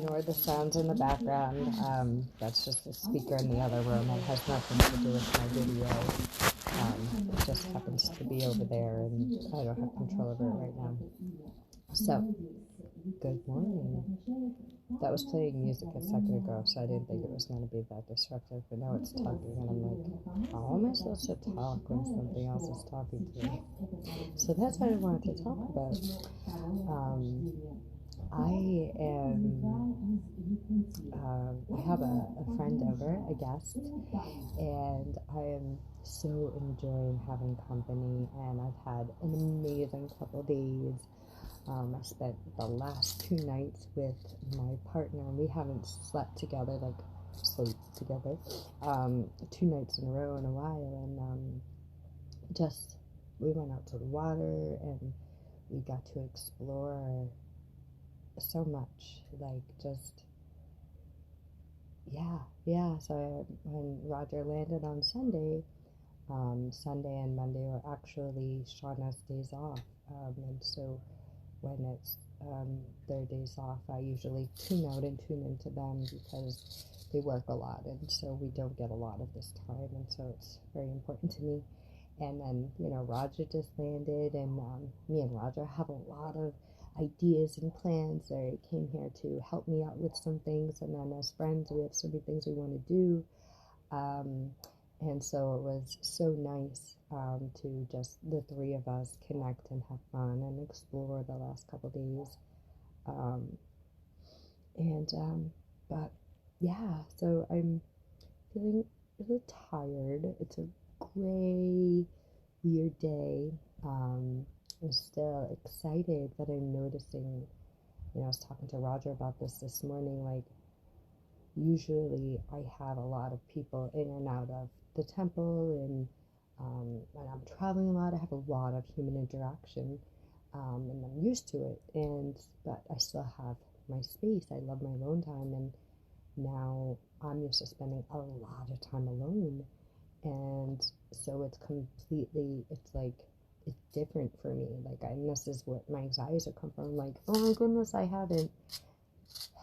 ignore the sounds in the background. That's just a speaker in the other room. It has nothing to do with my video. It just happens to be over there, and I don't have control over it right now. So, good morning. That was playing music a second ago, so I didn't think it was going to be that disruptive, but now it's talking, and I'm like, how am I supposed to talk when something else is talking to me? So that's what I wanted to talk about. I have a friend over, a guest, and I am so enjoying having company, and I've had an amazing couple days. I spent the last 2 nights with my partner, and we haven't slept together, sleep together, 2 nights in a row in a while, and we went out to the water, and we got to explore so much, so when Roger landed on Sunday and Monday were actually Shauna's days off, and so when it's their days off, I usually tune out and tune into them because they work a lot, and so we don't get a lot of this time, and so it's very important to me. And then, Roger just landed, and me and Roger have a lot of ideas and plans. They came here to help me out with some things, and then as friends, we have so many things we want to do. And so it was so nice to just the 3 of us connect and have fun and explore the last couple days. But yeah, so I'm feeling a little tired. It's a gray, weird day. I'm still excited, but I'm noticing, I was talking to Roger about this morning, usually I have a lot of people in and out of the temple, and when I'm traveling a lot, I have a lot of human interaction, and I'm used to it, but I still have my space. I love my alone time, and now I'm used to spending a lot of time alone, and so it's different for me, and this is what my anxieties have come from, oh my goodness, I haven't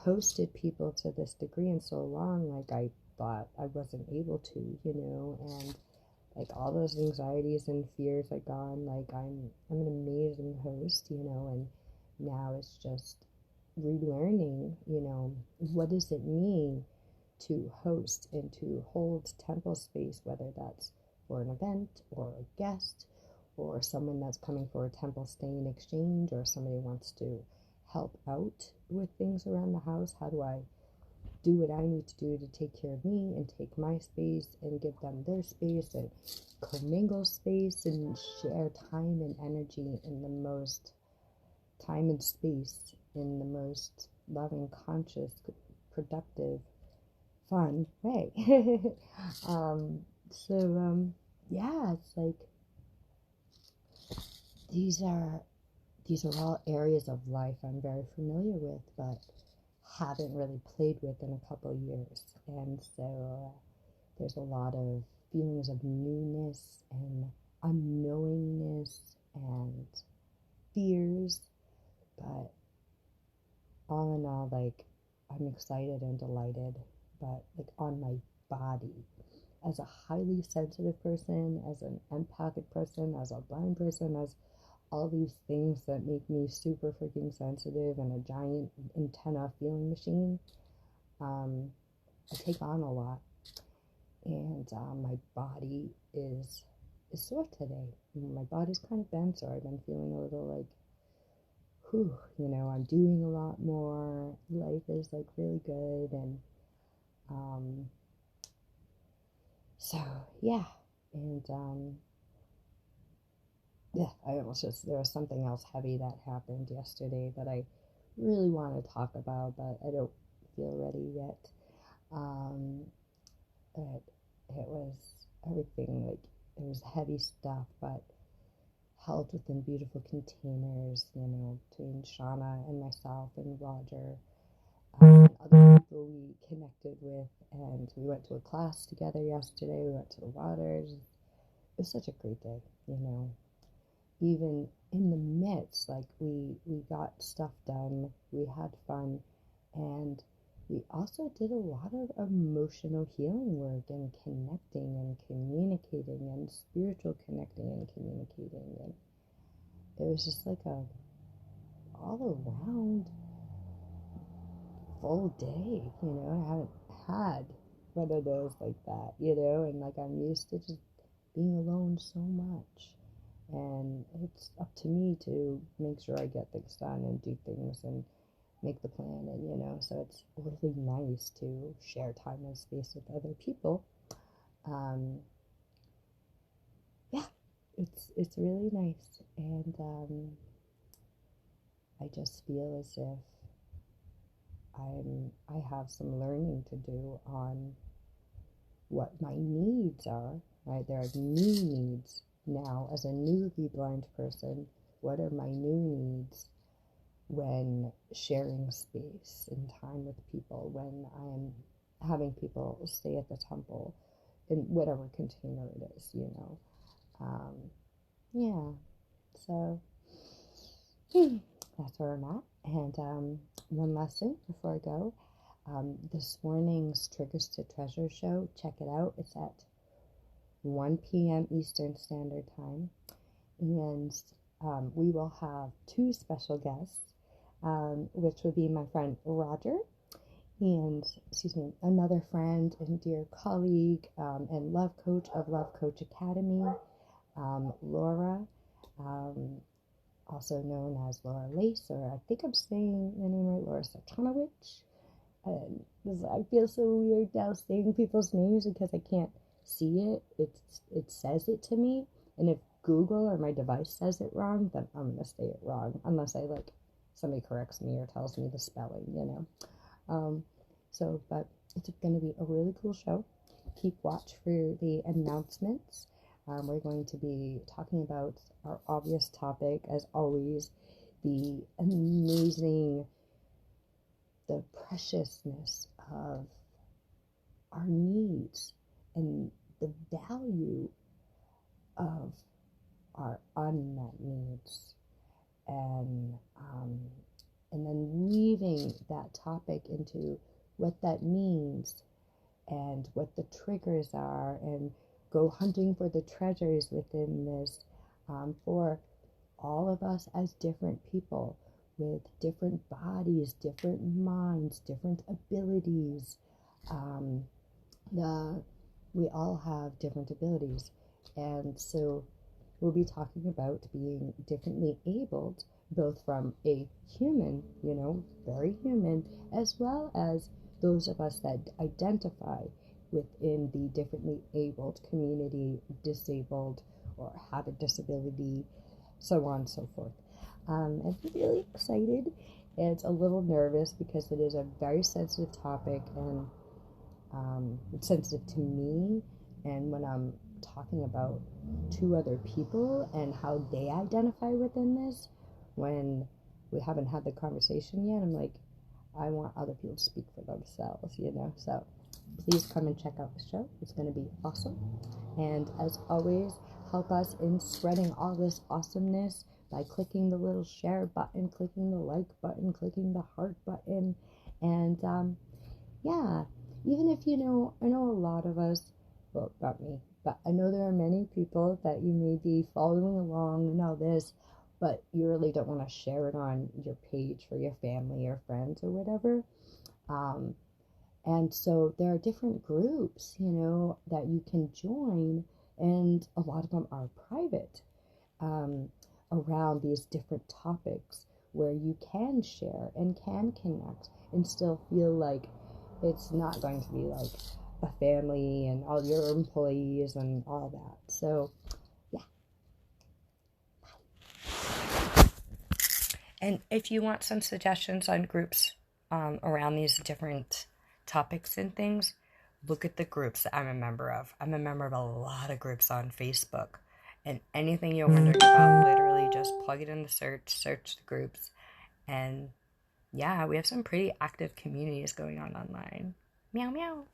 hosted people to this degree in so long, I thought I wasn't able to, and all those anxieties and fears are gone. I'm an amazing host, and now it's just relearning, what does it mean to host and to hold temple space, whether that's for an event or a guest or someone that's coming for a temple stay in exchange, or somebody wants to help out with things around the house. How do I do what I need to do to take care of me and take my space and give them their space and commingle space and share time and energy in the most time and space in the most loving, conscious, productive, fun way. These are all areas of life I'm very familiar with, but haven't really played with in a couple of years. And so there's a lot of feelings of newness and unknowingness and fears, but all in all, I'm excited and delighted, but on my body, as a highly sensitive person, as an empathic person, as a blind person, as all these things that make me super freaking sensitive and a giant antenna feeling machine, I take on a lot, and my body is sore today. My body's kind of bent, so I've been feeling a little I'm doing a lot more. Life is really good, and there was something else heavy that happened yesterday that I really want to talk about, but I don't feel ready yet. It was everything, it was heavy stuff, but held within beautiful containers, between Shauna and myself and Roger, and other people we connected with, and we went to a class together yesterday. We went to the waters. It was such a great day, even in the midst, we got stuff done, we had fun, And we also did a lot of emotional healing work and connecting and communicating and spiritual connecting and communicating. And it was just like a all around full day, I haven't had one of those like that, and like I'm used to just being alone so much. And it's up to me to make sure I get things done and do things and make the plan. And, so it's really nice to share time and space with other people. Yeah, it's really nice. And I just feel as if I have some learning to do on what my needs are, right? There are new needs now as a newly blind person. What are my new needs when sharing space and time with people, when I'm having people stay at the temple in whatever container it is, yeah, so that's where I'm at. And one last thing before I go. This morning's Triggers to Treasure show, check it out. It's at 1 p.m. Eastern Standard Time. And we will have two special guests, which will be my friend Roger and, another friend and dear colleague and love coach of Love Coach Academy, Laura, also known as Laura Lace, or I think I'm saying the name right, Laura Satanowicz. And I feel so weird now saying people's names because I can't see it. It says it to me, and if Google or my device says it wrong, then I'm gonna say it wrong unless I somebody corrects me or tells me the spelling, but it's gonna be a really cool show. Keep watch for the announcements. We're going to be talking about our obvious topic, as always, the amazing, the preciousness of our needs and the value of our unmet needs, and then weaving that topic into what that means and what the triggers are, and go hunting for the treasures within this, for all of us as different people with different bodies, different minds, different abilities. We all have different abilities, and so we'll be talking about being differently abled, both from a human, very human, as well as those of us that identify within the differently abled community, disabled or have a disability, so on and so forth. I'm really excited. It's a little nervous because it is a very sensitive topic, and it's sensitive to me. And when I'm talking about two other people and how they identify within this, when we haven't had the conversation yet, I'm like, I want other people to speak for themselves, So please come and check out the show. It's going to be awesome. And as always, help us in spreading all this awesomeness by clicking the little share button, clicking the like button, clicking the heart button. And yeah, even if I know a lot of us, well, not me, but I know there are many people that you may be following along and all this, but you really don't want to share it on your page for your family or friends or whatever. And so there are different groups, that you can join, and a lot of them are private, around these different topics where you can share and can connect and still feel like it's not going to be like a family and all your employees and all that. So, yeah. And if you want some suggestions on groups around these different topics and things, look at the groups that I'm a member of. I'm a member of a lot of groups on Facebook. And anything you're wondering about, literally just plug it in the search the groups. And yeah, we have some pretty active communities going on online. Meow, meow.